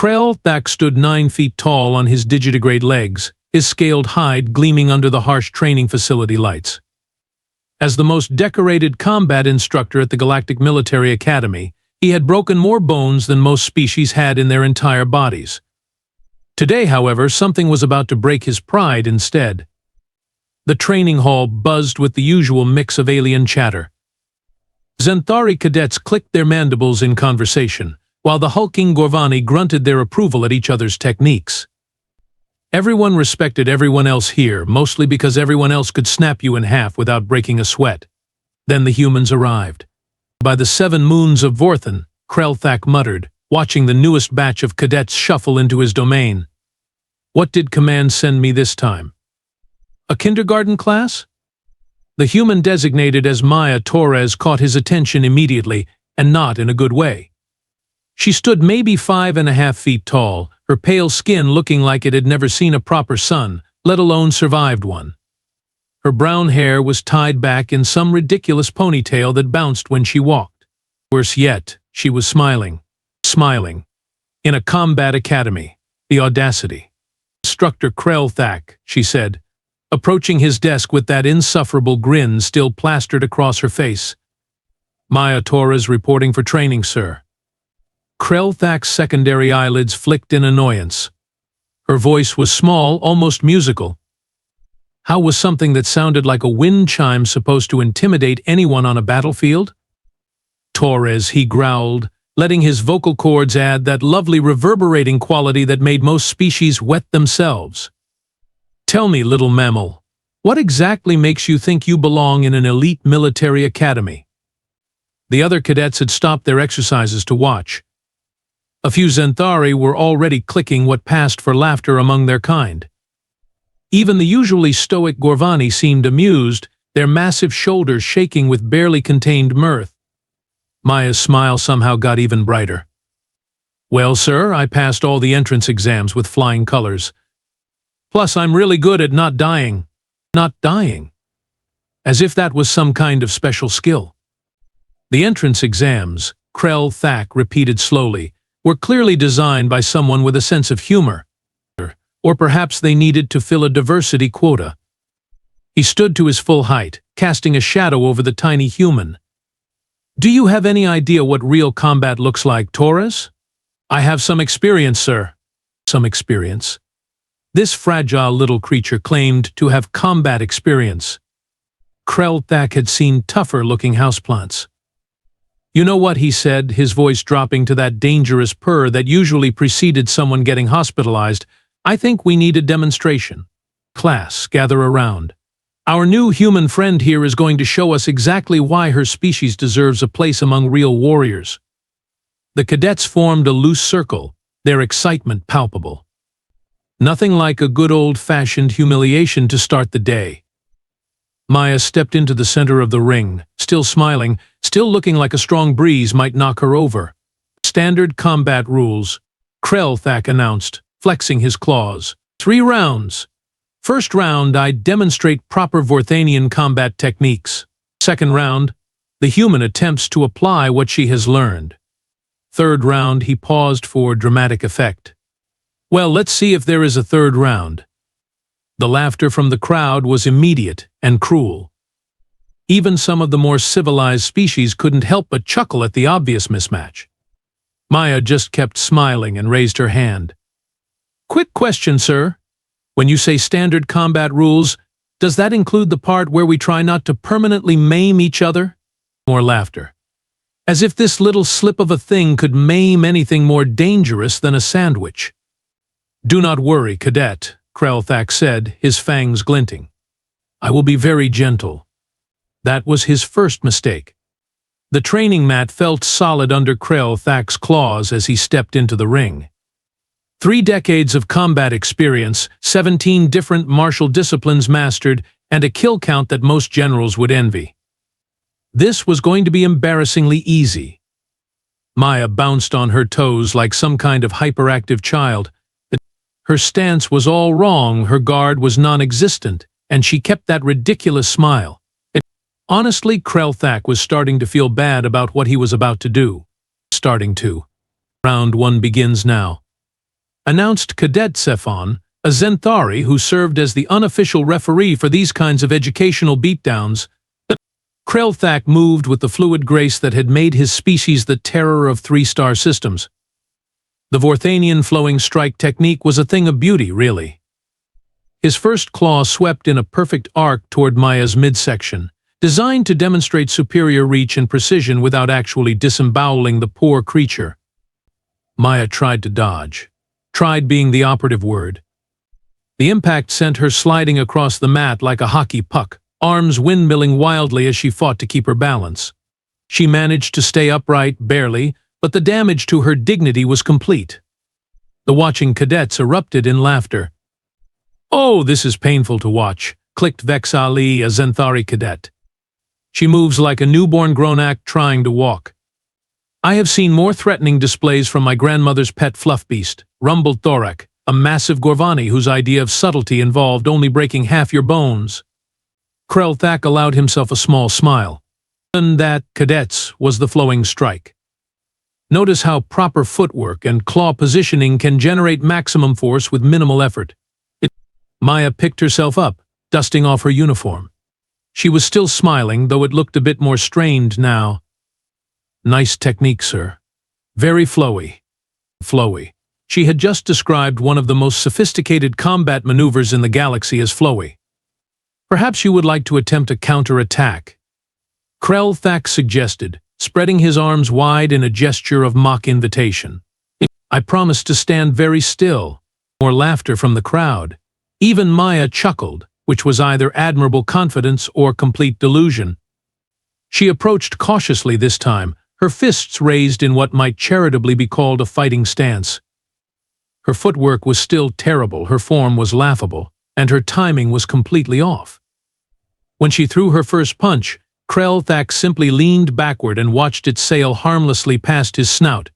Krell-Thak stood 9 feet tall on his digitigrade legs, his scaled hide gleaming under the harsh training facility lights. As the most decorated combat instructor at the Galactic Military Academy, he had broken more bones than most species had in their entire bodies. Today, however, something was about to break his pride instead. The training hall buzzed with the usual mix of alien chatter. Xanthari cadets clicked their mandibles in conversation, while the hulking Gorvani grunted their approval at each other's techniques. Everyone respected everyone else here, mostly because everyone else could snap you in half without breaking a sweat. Then the humans arrived. By the 7 moons of Vorthan, Krell-Thak muttered, watching the newest batch of cadets shuffle into his domain. What did command send me this time? A kindergarten class? The human designated as Maya Torres caught his attention immediately, and not in a good way. She stood maybe 5.5 feet tall, her pale skin looking like it had never seen a proper sun, let alone survived one. Her brown hair was tied back in some ridiculous ponytail that bounced when she walked. Worse yet, she was smiling. Smiling. In a combat academy. The audacity. Instructor Krell-Thak, she said, approaching his desk with that insufferable grin still plastered across her face. Maya Torres reporting for training, sir. Krell-Thak's secondary eyelids flicked in annoyance. Her voice was small, almost musical. How was something that sounded like a wind chime supposed to intimidate anyone on a battlefield? Torres, he growled, letting his vocal cords add that lovely reverberating quality that made most species wet themselves. Tell me, little mammal, what exactly makes you think you belong in an elite military academy? The other cadets had stopped their exercises to watch. A few Xanthari were already clicking what passed for laughter among their kind. Even the usually stoic Gorvani seemed amused, their massive shoulders shaking with barely contained mirth. Maya's smile somehow got even brighter. Well, sir, I passed all the entrance exams with flying colors. Plus, I'm really good at not dying. Not dying. As if that was some kind of special skill. The entrance exams, Krell-Thak repeated slowly, were clearly designed by someone with a sense of humor. Or perhaps they needed to fill a diversity quota. He stood to his full height, casting a shadow over the tiny human. Do you have any idea what real combat looks like, Torres? I have some experience, sir. Some experience. This fragile little creature claimed to have combat experience. Krell-Thak had seen tougher-looking houseplants. You know what, he said, his voice dropping to that dangerous purr that usually preceded someone getting hospitalized. I think we need a demonstration. Class, gather around. Our new human friend here is going to show us exactly why her species deserves a place among real warriors. The cadets formed a loose circle, their excitement palpable. Nothing like a good old-fashioned humiliation to start the day. Maya stepped into the center of the ring, still smiling, still looking like a strong breeze might knock her over. Standard combat rules, Krell-Thak announced, flexing his claws. 3 rounds. First round, I demonstrate proper Vorthanian combat techniques. Second round, the human attempts to apply what she has learned. Third round, he paused for dramatic effect. Well, let's see if there is a third round. The laughter from the crowd was immediate and cruel. Even some of the more civilized species couldn't help but chuckle at the obvious mismatch. Maya just kept smiling and raised her hand. Quick question, sir. When you say standard combat rules, does that include the part where we try not to permanently maim each other? More laughter. As if this little slip of a thing could maim anything more dangerous than a sandwich. Do not worry, Cadet, Krell-Thak said, his fangs glinting. I will be very gentle. That was his first mistake. The training mat felt solid under Krell-Thak's claws as he stepped into the ring. 3 decades of combat experience, 17 different martial disciplines mastered, and a kill count that most generals would envy. This was going to be embarrassingly easy. Maya bounced on her toes like some kind of hyperactive child. Her stance was all wrong, her guard was non-existent, and she kept that ridiculous smile. Honestly, Krell-Thak was starting to feel bad about what he was about to do. Starting to. Round 1 begins now. announced Cadet Cephon, a Zenthari who served as the unofficial referee for these kinds of educational beatdowns. Krelthak moved with the fluid grace that had made his species the terror of three-star systems. The Vorthanian flowing strike technique was a thing of beauty, really. His first claw swept in a perfect arc toward Maya's midsection, designed to demonstrate superior reach and precision without actually disemboweling the poor creature. Maya tried to dodge. Tried being the operative word. The impact sent her sliding across the mat like a hockey puck, arms windmilling wildly as she fought to keep her balance. She managed to stay upright, barely, but the damage to her dignity was complete. The watching cadets erupted in laughter. "Oh, this is painful to watch," clicked Vex Ali, a Zenthari cadet. "She moves like a newborn grown-act trying to walk." "I have seen more threatening displays from my grandmother's pet fluff beast," rumbled Thorak, a massive Gorvani whose idea of subtlety involved only breaking half your bones. Krelthak allowed himself a small smile. And that, cadets, was the flowing strike. Notice how proper footwork and claw positioning can generate maximum force with minimal effort. Maya picked herself up, dusting off her uniform. She was still smiling, though it looked a bit more strained now. "Nice technique, sir. Very flowy." Flowy. She had just described one of the most sophisticated combat maneuvers in the galaxy as flowy. "Perhaps you would like to attempt a counter-attack," Krelthak suggested, spreading his arms wide in a gesture of mock invitation. "I promise to stand very still." More laughter from the crowd. Even Maya chuckled, which was either admirable confidence or complete delusion. She approached cautiously this time, her fists raised in what might charitably be called a fighting stance. Her footwork was still terrible, her form was laughable, and her timing was completely off. When she threw her first punch, Krelthak simply leaned backward and watched it sail harmlessly past his snout.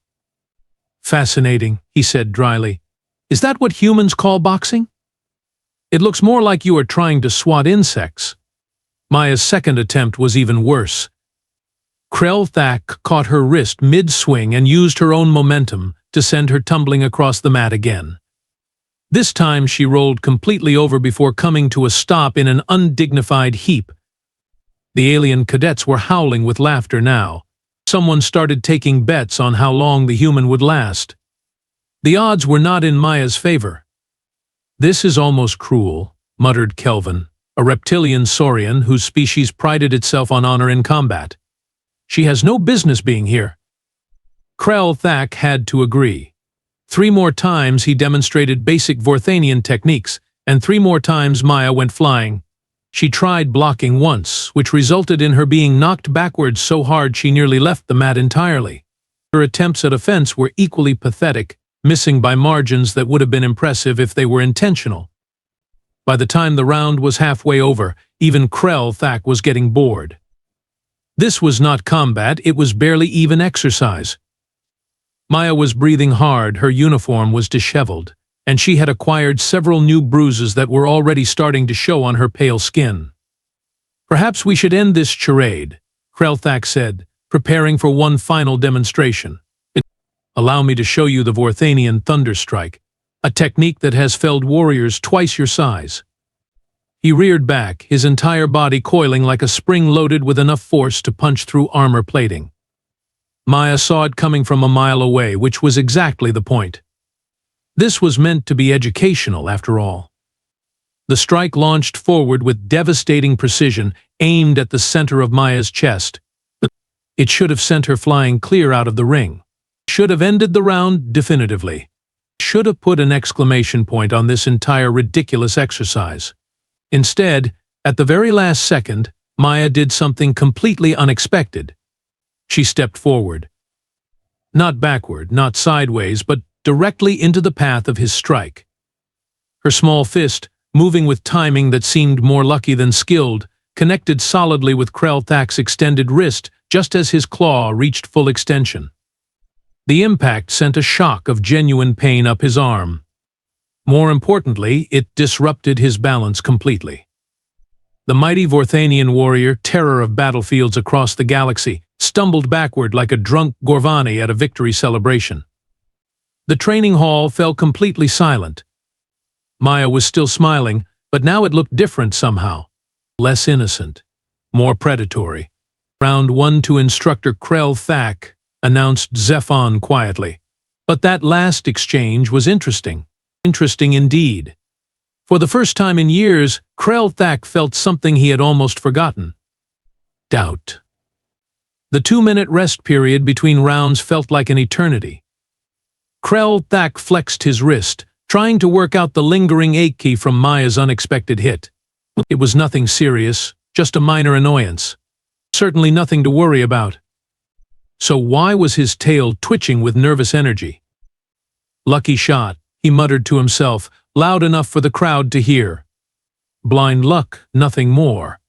"Fascinating," he said dryly. "Is that what humans call boxing? It looks more like you are trying to swat insects." Maya's second attempt was even worse. Krelthak caught her wrist mid-swing and used her own momentum to send her tumbling across the mat again. This time she rolled completely over before coming to a stop in an undignified heap. The alien cadets were howling with laughter now. Someone started taking bets on how long the human would last. The odds were not in Maya's favor. "This is almost cruel," muttered Kelvin, a reptilian saurian whose species prided itself on honor in combat. "She has no business being here." Krelthak had to agree. 3 more times he demonstrated basic Vorthanian techniques, and 3 more times Maya went flying. She tried blocking once, which resulted in her being knocked backwards so hard she nearly left the mat entirely. Her attempts at offense were equally pathetic, missing by margins that would have been impressive if they were intentional. By the time the round was halfway over, even Krelthak was getting bored. This was not combat, it was barely even exercise. Maya was breathing hard, her uniform was disheveled, and she had acquired several new bruises that were already starting to show on her pale skin. "Perhaps we should end this charade," Krelthak said, preparing for one final demonstration. "Allow me to show you the Vorthanian Thunder Strike, a technique that has felled warriors twice your size." He reared back, his entire body coiling like a spring loaded with enough force to punch through armor plating. Maya saw it coming from a mile away, which was exactly the point. This was meant to be educational, after all. The strike launched forward with devastating precision, aimed at the center of Maya's chest. It should have sent her flying clear out of the ring. Should have ended the round definitively. Should have put an exclamation point on this entire ridiculous exercise. Instead, at the very last second, Maya did something completely unexpected. She stepped forward. Not backward, not sideways, but directly into the path of his strike. Her small fist, moving with timing that seemed more lucky than skilled, connected solidly with Krelthak's extended wrist just as his claw reached full extension. The impact sent a shock of genuine pain up his arm. More importantly, it disrupted his balance completely. The mighty Vorthanian warrior, terror of battlefields across the galaxy, stumbled backward like a drunk Gorvani at a victory celebration. The training hall fell completely silent. Maya was still smiling, but now it looked different somehow. Less innocent. More predatory. Round 1 to Instructor Krell Thak, announced Zephon quietly. But that last exchange was interesting. Interesting indeed. For the first time in years, Krell Thak felt something he had almost forgotten. Doubt. The 2-minute rest period between rounds felt like an eternity. Krell Thak flexed his wrist, trying to work out the lingering ache from Maya's unexpected hit. It was nothing serious, just a minor annoyance. Certainly nothing to worry about. So why was his tail twitching with nervous energy? Lucky shot, he muttered to himself, loud enough for the crowd to hear. Blind luck, nothing more.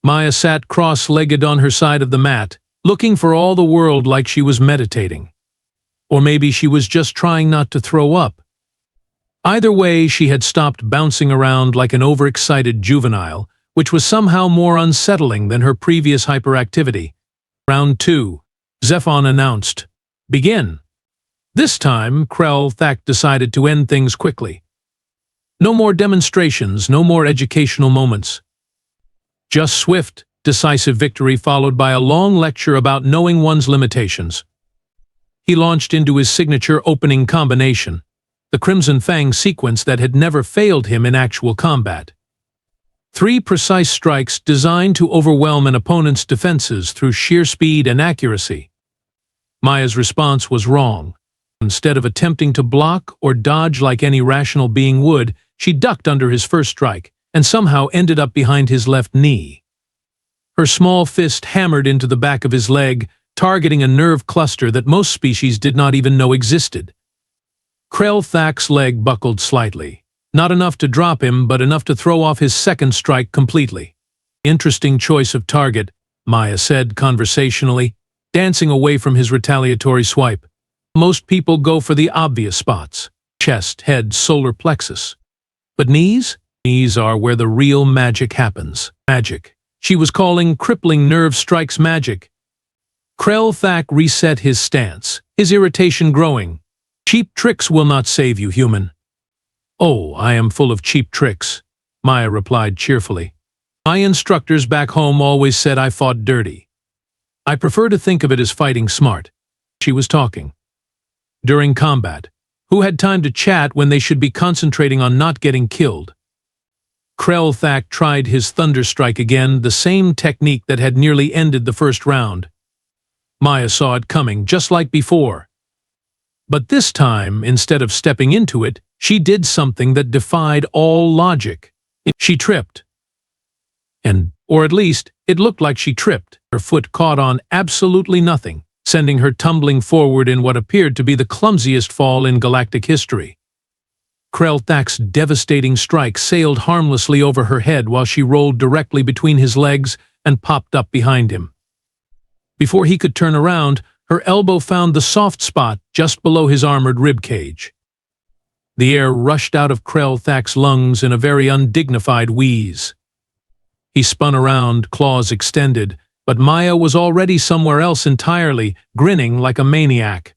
Maya sat cross-legged on her side of the mat, looking for all the world like she was meditating. Or maybe she was just trying not to throw up. Either way, she had stopped bouncing around like an overexcited juvenile, which was somehow more unsettling than her previous hyperactivity. Round 2. Zephon announced. Begin. This time, Krell Thak decided to end things quickly. No more demonstrations, no more educational moments. Just swift, decisive victory followed by a long lecture about knowing one's limitations. He launched into his signature opening combination, the Crimson Fang sequence that had never failed him in actual combat. 3 precise strikes designed to overwhelm an opponent's defenses through sheer speed and accuracy. Maya's response was wrong. Instead of attempting to block or dodge like any rational being would, she ducked under his first strike and somehow ended up behind his left knee. Her small fist hammered into the back of his leg, targeting a nerve cluster that most species did not even know existed. Krell Thak's leg buckled slightly. Not enough to drop him, but enough to throw off his second strike completely. Interesting choice of target, Maya said conversationally, dancing away from his retaliatory swipe. Most people go for the obvious spots. Chest, head, solar plexus. But knees? Knees are where the real magic happens. Magic. She was calling crippling nerve strikes magic. Krell Thak reset his stance, his irritation growing. Cheap tricks will not save you, human. Oh, I am full of cheap tricks, Maya replied cheerfully. My instructors back home always said I fought dirty. I prefer to think of it as fighting smart. She was talking. During combat, who had time to chat when they should be concentrating on not getting killed? Krell Thak tried his thunder strike again, the same technique that had nearly ended the first round. Maya saw it coming, just like before. But this time, instead of stepping into it, she did something that defied all logic. She tripped. Or at least, it looked like she tripped. Her foot caught on absolutely nothing, sending her tumbling forward in what appeared to be the clumsiest fall in galactic history. Krell Thak's devastating strike sailed harmlessly over her head while she rolled directly between his legs and popped up behind him. Before he could turn around, her elbow found the soft spot just below his armored ribcage. The air rushed out of Krell Thak's lungs in a very undignified wheeze. He spun around, claws extended, but Maya was already somewhere else entirely, grinning like a maniac.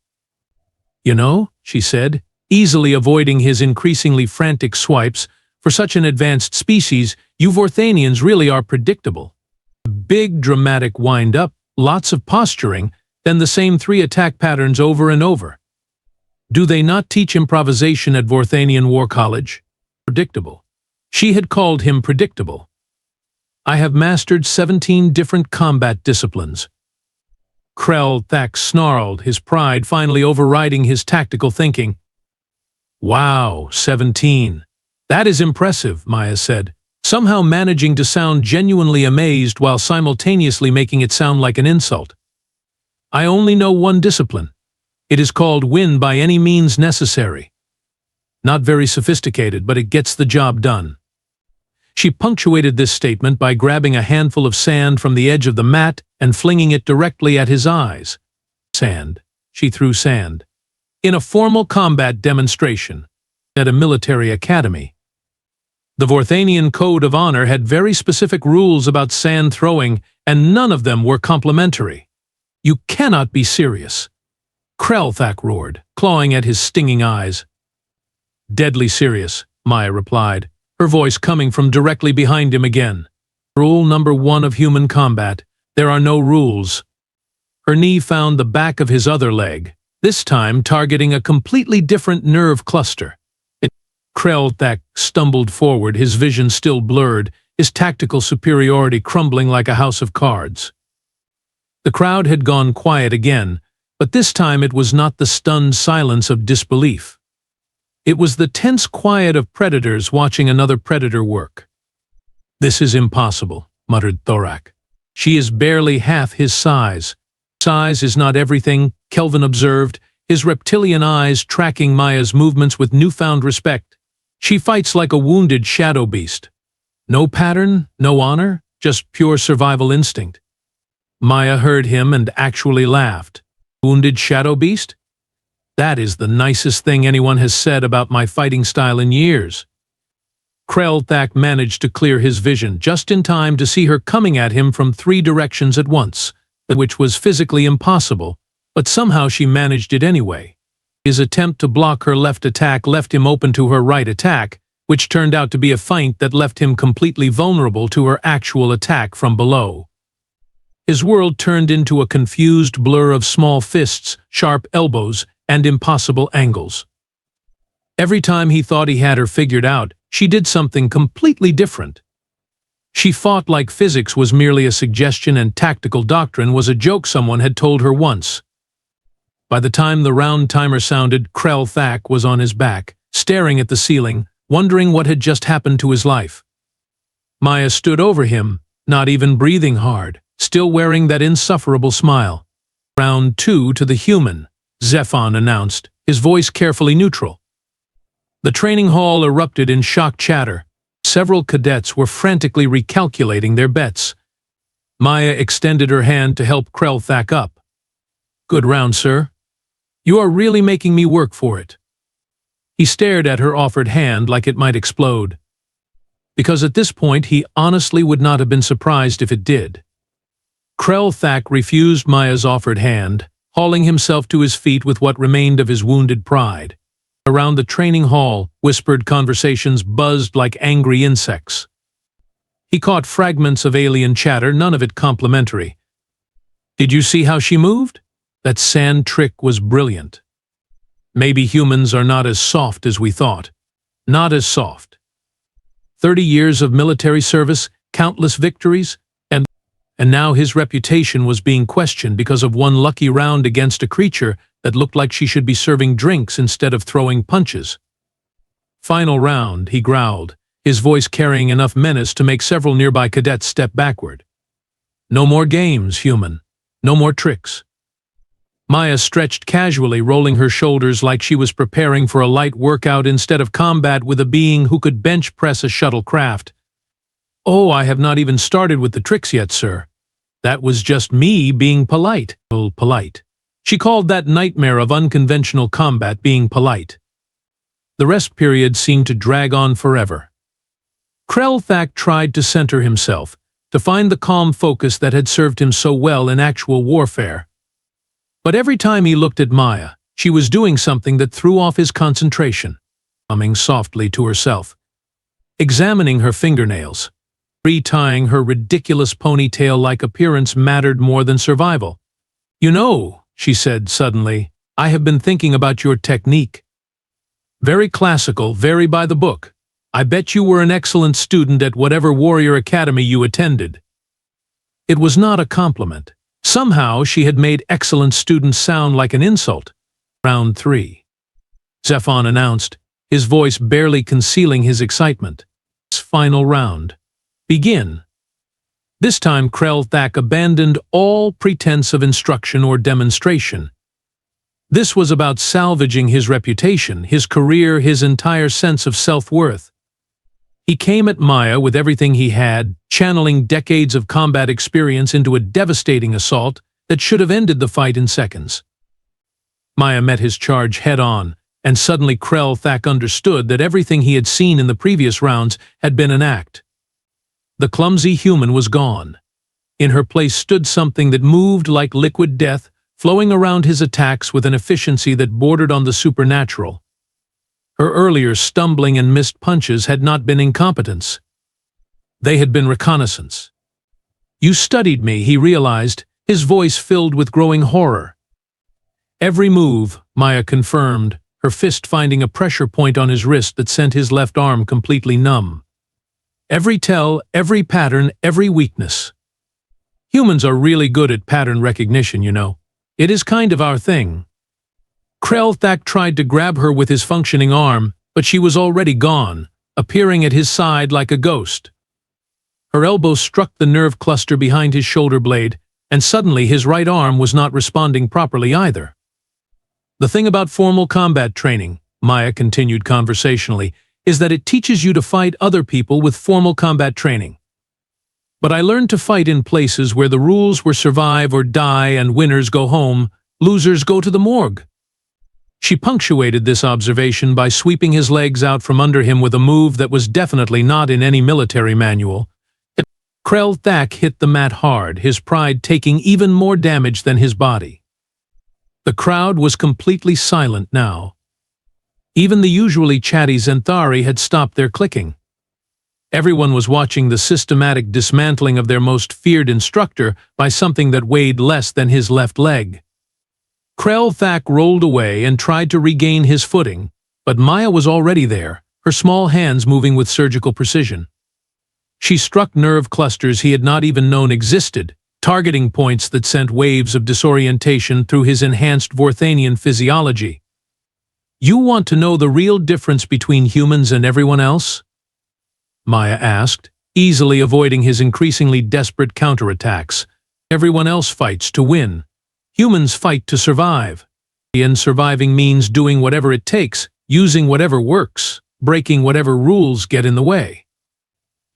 You know, she said, easily avoiding his increasingly frantic swipes, for such an advanced species, you Vorthanians really are predictable. Big dramatic wind-up, lots of posturing, then the same 3 attack patterns over and over. Do they not teach improvisation at Vorthanian War College? Predictable. She had called him predictable. I have mastered 17 different combat disciplines. Krell Thak snarled, his pride finally overriding his tactical thinking. Wow, 17. That is impressive, Maya said, somehow managing to sound genuinely amazed while simultaneously making it sound like an insult. I only know one discipline. It is called win by any means necessary. Not very sophisticated, but it gets the job done. She punctuated this statement by grabbing a handful of sand from the edge of the mat and flinging it directly at his eyes. Sand. She threw sand. In a formal combat demonstration at a military academy. The Vorthanian Code of Honor had very specific rules about sand throwing, and none of them were complimentary. You cannot be serious. Krelthak roared, clawing at his stinging eyes. Deadly serious, Maya replied, her voice coming from directly behind him again. Rule number 1 of human combat: there are no rules. Her knee found the back of his other leg, this time targeting a completely different nerve cluster. Krelthak stumbled forward, his vision still blurred, his tactical superiority crumbling like a house of cards. The crowd had gone quiet again, but this time it was not the stunned silence of disbelief. It was the tense quiet of predators watching another predator work. "This is impossible," muttered Thorak. "She is barely half his size." "Size is not everything," Kelvin observed, his reptilian eyes tracking Maya's movements with newfound respect. "She fights like a wounded shadow beast. No pattern, no honor, just pure survival instinct." Maya heard him and actually laughed. "Wounded shadow beast? That is the nicest thing anyone has said about my fighting style in years." Krelthak managed to clear his vision just in time to see her coming at him from 3 directions at once, which was physically impossible, but somehow she managed it anyway. His attempt to block her left attack left him open to her right attack, which turned out to be a feint that left him completely vulnerable to her actual attack from below. His world turned into a confused blur of small fists, sharp elbows, and impossible angles. Every time he thought he had her figured out, she did something completely different. She fought like physics was merely a suggestion and tactical doctrine was a joke someone had told her once. By the time the round timer sounded, Krelthak was on his back, staring at the ceiling, wondering what had just happened to his life. Maya stood over him, not even breathing hard, still wearing that insufferable smile. "Round 2 to the human," Zephon announced, his voice carefully neutral. The training hall erupted in shocked chatter. Several cadets were frantically recalculating their bets. Maya extended her hand to help Krelthak up. "Good round, sir. You are really making me work for it." He stared at her offered hand like it might explode. Because at this point he honestly would not have been surprised if it did. Krelthak refused Maya's offered hand, hauling himself to his feet with what remained of his wounded pride. Around the training hall, whispered conversations buzzed like angry insects. He caught fragments of alien chatter, none of it complimentary. "Did you see how she moved? That sand trick was brilliant. Maybe humans are not as soft as we thought. Not as soft. 30 years of military service, countless victories, and now his reputation was being questioned because of one lucky round against a creature that looked like she should be serving drinks instead of throwing punches." "Final round," he growled, his voice carrying enough menace to make several nearby cadets step backward. "No more games, human. No more tricks." Maya stretched casually, rolling her shoulders like she was preparing for a light workout instead of combat with a being who could bench press a shuttlecraft. "Oh, I have not even started with the tricks yet, sir. That was just me being polite." "Well, polite." She called that nightmare of unconventional combat being polite. The rest period seemed to drag on forever. Krelthak tried to center himself, to find the calm focus that had served him so well in actual warfare. But every time he looked at Maya, she was doing something that threw off his concentration, humming softly to herself, examining her fingernails, retying her ridiculous ponytail-like appearance mattered more than survival. "You know," she said suddenly, "I have been thinking about your technique. Very classical, very by the book. I bet you were an excellent student at whatever warrior academy you attended." It was not a compliment. Somehow she had made excellent students sound like an insult. "Round 3. Zephon announced, his voice barely concealing his excitement. "Final round. Begin." This time Krelthak abandoned all pretense of instruction or demonstration. This was about salvaging his reputation, his career, his entire sense of self-worth. He came at Maya with everything he had, channeling decades of combat experience into a devastating assault that should have ended the fight in seconds. Maya met his charge head-on, and suddenly Krelthak understood that everything he had seen in the previous rounds had been an act. The clumsy human was gone. In her place stood something that moved like liquid death, flowing around his attacks with an efficiency that bordered on the supernatural. Her earlier stumbling and missed punches had not been incompetence. They had been reconnaissance. "You studied me," he realized, his voice filled with growing horror. "Every move," Maya confirmed, her fist finding a pressure point on his wrist that sent his left arm completely numb. "Every tell, every pattern, every weakness. Humans are really good at pattern recognition, you know. It is kind of our thing." Krell-Thak tried to grab her with his functioning arm, but she was already gone, appearing at his side like a ghost. Her elbow struck the nerve cluster behind his shoulder blade, and suddenly his right arm was not responding properly either. "The thing about formal combat training," Maya continued conversationally, "is that it teaches you to fight other people with formal combat training. But I learned to fight in places where the rules were survive or die and winners go home, losers go to the morgue." She punctuated this observation by sweeping his legs out from under him with a move that was definitely not in any military manual. Krell-Thak hit the mat hard, his pride taking even more damage than his body. The crowd was completely silent now. Even the usually chatty Zenthari had stopped their clicking. Everyone was watching the systematic dismantling of their most feared instructor by something that weighed less than his left leg. Krell-Thak rolled away and tried to regain his footing, but Maya was already there, her small hands moving with surgical precision. She struck nerve clusters he had not even known existed, targeting points that sent waves of disorientation through his enhanced Vorthanian physiology. "You want to know the real difference between humans and everyone else?" Maya asked, easily avoiding his increasingly desperate counterattacks. "Everyone else fights to win. Humans fight to survive. And surviving means doing whatever it takes, using whatever works, breaking whatever rules get in the way."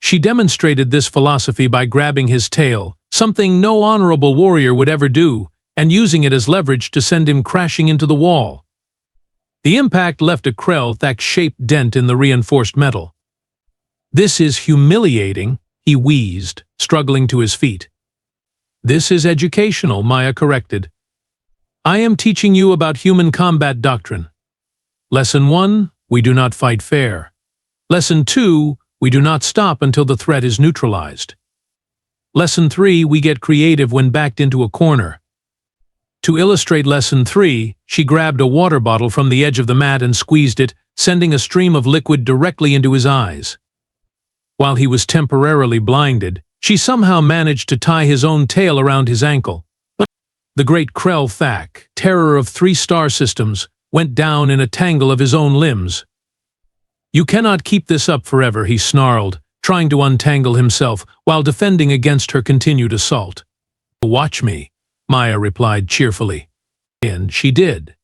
She demonstrated this philosophy by grabbing his tail, something no honorable warrior would ever do, and using it as leverage to send him crashing into the wall. The impact left a Krell-Thak-shaped dent in the reinforced metal. "This is humiliating," he wheezed, struggling to his feet. "This is educational," Maya corrected. "I am teaching you about human combat doctrine. Lesson 1, we do not fight fair. Lesson 2, we do not stop until the threat is neutralized. Lesson 3, we get creative when backed into a corner." To illustrate Lesson 3, she grabbed a water bottle from the edge of the mat and squeezed it, sending a stream of liquid directly into his eyes. While he was temporarily blinded, she somehow managed to tie his own tail around his ankle. The great Krell-Thak, terror of 3 star systems, went down in a tangle of his own limbs. "You cannot keep this up forever," he snarled, trying to untangle himself while defending against her continued assault. "Watch me," Maya replied cheerfully. And she did.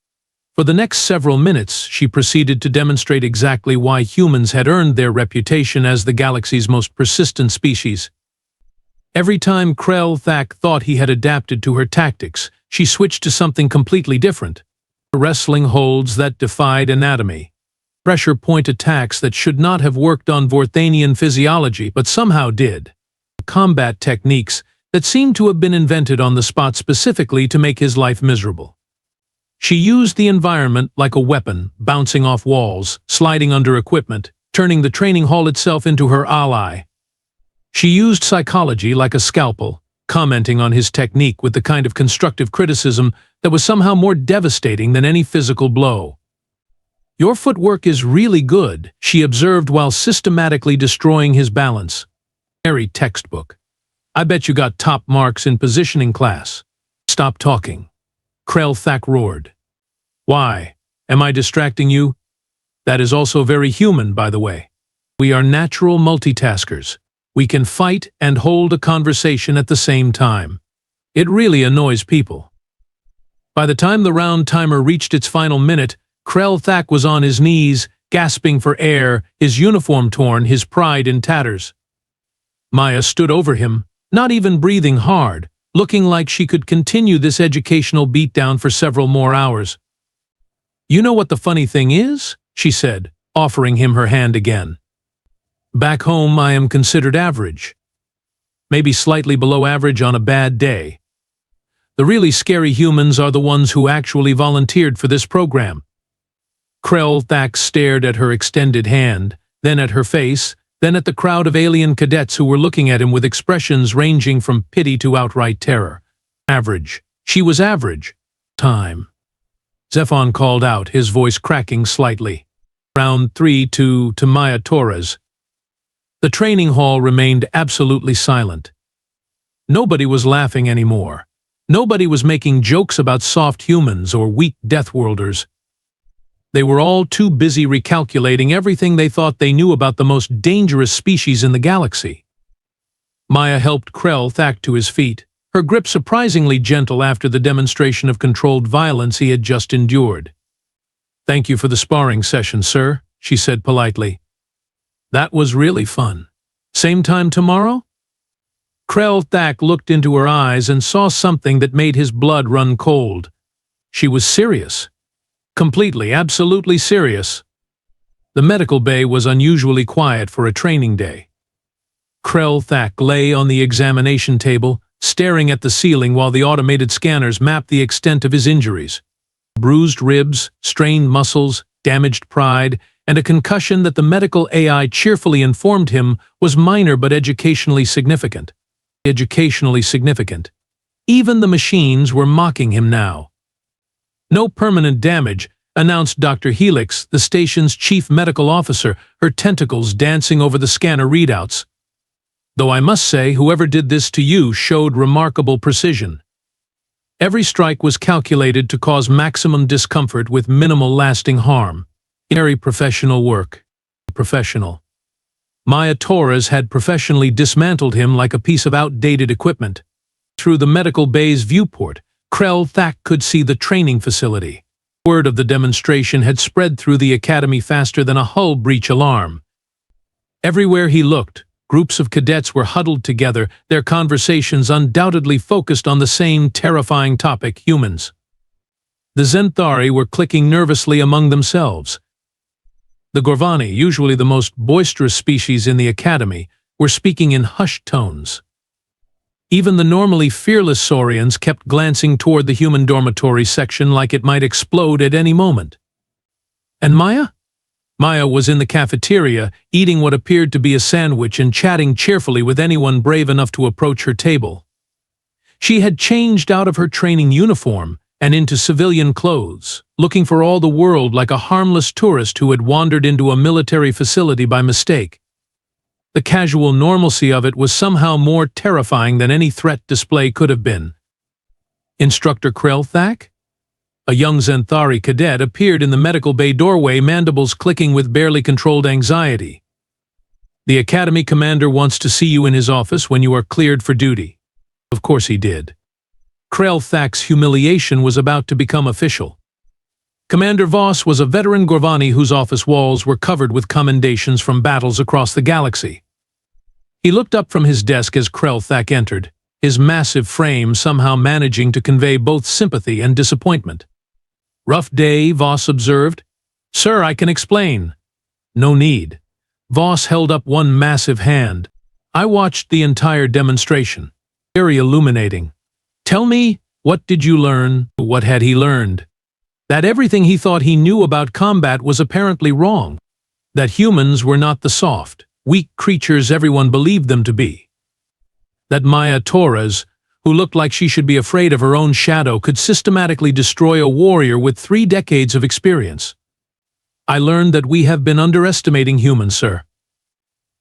For the next several minutes, she proceeded to demonstrate exactly why humans had earned their reputation as the galaxy's most persistent species. Every time Krell-Thak thought he had adapted to her tactics, she switched to something completely different. Wrestling holds that defied anatomy. Pressure point attacks that should not have worked on Vorthanian physiology but somehow did. Combat techniques that seemed to have been invented on the spot specifically to make his life miserable. She used the environment like a weapon, bouncing off walls, sliding under equipment, turning the training hall itself into her ally. She used psychology like a scalpel, commenting on his technique with the kind of constructive criticism that was somehow more devastating than any physical blow. "Your footwork is really good," she observed while systematically destroying his balance. "Very textbook. I bet you got top marks in positioning class." "Stop talking," Krell-Thak roared. "Why? Am I distracting you? That is also very human, by the way. We are natural multitaskers. We can fight and hold a conversation at the same time. It really annoys people." By the time the round timer reached its final minute, Krell-Thak was on his knees, gasping for air, his uniform torn, his pride in tatters. Maya stood over him, not even breathing hard, looking like she could continue this educational beatdown for several more hours. "You know what the funny thing is?" she said, offering him her hand again. "Back home I am considered average. Maybe slightly below average on a bad day. The really scary humans are the ones who actually volunteered for this program. Krell Thack stared at her extended hand, then at her face, then at the crowd of alien cadets who were looking at him with expressions ranging from pity to outright terror. Average. She was average. Time. Zephon called out, his voice cracking slightly. Round 3 to Maya Torres. The training hall remained absolutely silent. Nobody was laughing anymore. Nobody was making jokes about soft humans or weak Deathworlders. They were all too busy recalculating everything they thought they knew about the most dangerous species in the galaxy. Maya helped Krell Thack to his feet, her grip surprisingly gentle after the demonstration of controlled violence he had just endured. "Thank you for the sparring session, sir," she said politely. "That was really fun. Same time tomorrow?" Krell Thack looked into her eyes and saw something that made his blood run cold. She was serious. Completely, absolutely serious. The medical bay was unusually quiet for a training day. Krell Thack lay on the examination table, staring at the ceiling while the automated scanners mapped the extent of his injuries. Bruised ribs, strained muscles, damaged pride, and a concussion that the medical AI cheerfully informed him was minor but educationally significant. Even the machines were mocking him now. "No permanent damage," announced Dr. Helix, the station's chief medical officer, her tentacles dancing over the scanner readouts. "Though I must say, whoever did this to you showed remarkable precision. Every strike was calculated to cause maximum discomfort with minimal lasting harm. Very professional work." Professional. Maya Torres had professionally dismantled him like a piece of outdated equipment. Through the medical bay's viewport, Krell Thack could see the training facility. Word of the demonstration had spread through the academy faster than a hull breach alarm. Everywhere he looked, groups of cadets were huddled together, their conversations undoubtedly focused on the same terrifying topic, humans. The Zenthari were clicking nervously among themselves. The Gorvani, usually the most boisterous species in the academy, were speaking in hushed tones. Even the normally fearless Saurians kept glancing toward the human dormitory section like it might explode at any moment. And Maya? Maya was in the cafeteria, eating what appeared to be a sandwich and chatting cheerfully with anyone brave enough to approach her table. She had changed out of her training uniform and into civilian clothes, looking for all the world like a harmless tourist who had wandered into a military facility by mistake. The casual normalcy of it was somehow more terrifying than any threat display could have been. Instructor Krell Thack? A young Zenthari cadet appeared in the medical bay doorway, mandibles clicking with barely controlled anxiety. "The academy commander wants to see you in his office when you are cleared for duty." Of course he did. Krell Thack's humiliation was about to become official. Commander Voss was a veteran Gorvani whose office walls were covered with commendations from battles across the galaxy. He looked up from his desk as Krell Thack entered, his massive frame somehow managing to convey both sympathy and disappointment. "Rough day," Voss observed. "Sir, I can explain." "No need." Voss held up one massive hand. "I watched the entire demonstration. Very illuminating. Tell me, what did you learn?" What had he learned? That everything he thought he knew about combat was apparently wrong. That humans were not the soft, weak creatures everyone believed them to be. That Maya Torres, who looked like she should be afraid of her own shadow, could systematically destroy a warrior with 3 decades of experience. "I learned that we have been underestimating humans, sir."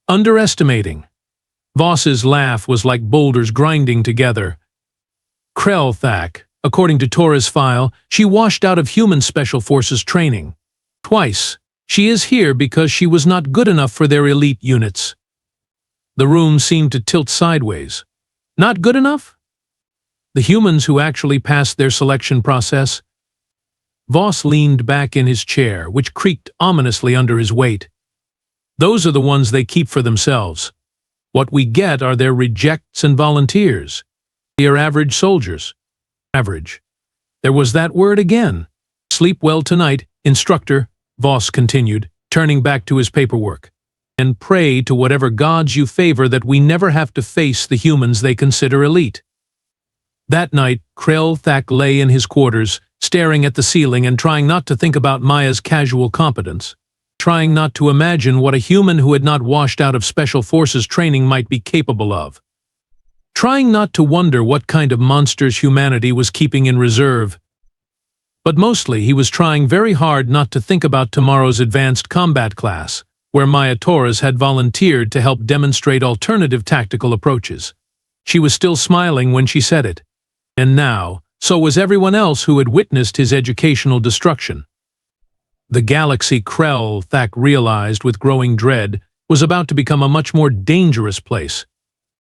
Underestimating. Voss's laugh was like boulders grinding together. Krell Thack. According to Torres' file, she washed out of human special forces training. Twice. She is here because she was not good enough for their elite units. The room seemed to tilt sideways. Not good enough? The humans who actually passed their selection process? Voss leaned back in his chair, which creaked ominously under his weight. Those are the ones they keep for themselves. What we get are their rejects and volunteers. They are average soldiers. Average. There was that word again. "Sleep well tonight, instructor," Voss continued, turning back to his paperwork. "And pray to whatever gods you favor that we never have to face the humans they consider elite." That night, Thak lay in his quarters, staring at the ceiling and trying not to think about Maya's casual competence, trying not to imagine what a human who had not washed out of Special Forces training might be capable of, trying not to wonder what kind of monsters humanity was keeping in reserve. But mostly he was trying very hard not to think about tomorrow's advanced combat class, where Maya Torres had volunteered to help demonstrate alternative tactical approaches. She was still smiling when she said it. And now, so was everyone else who had witnessed his educational destruction. The galaxy Thak realized with growing dread was about to become a much more dangerous place,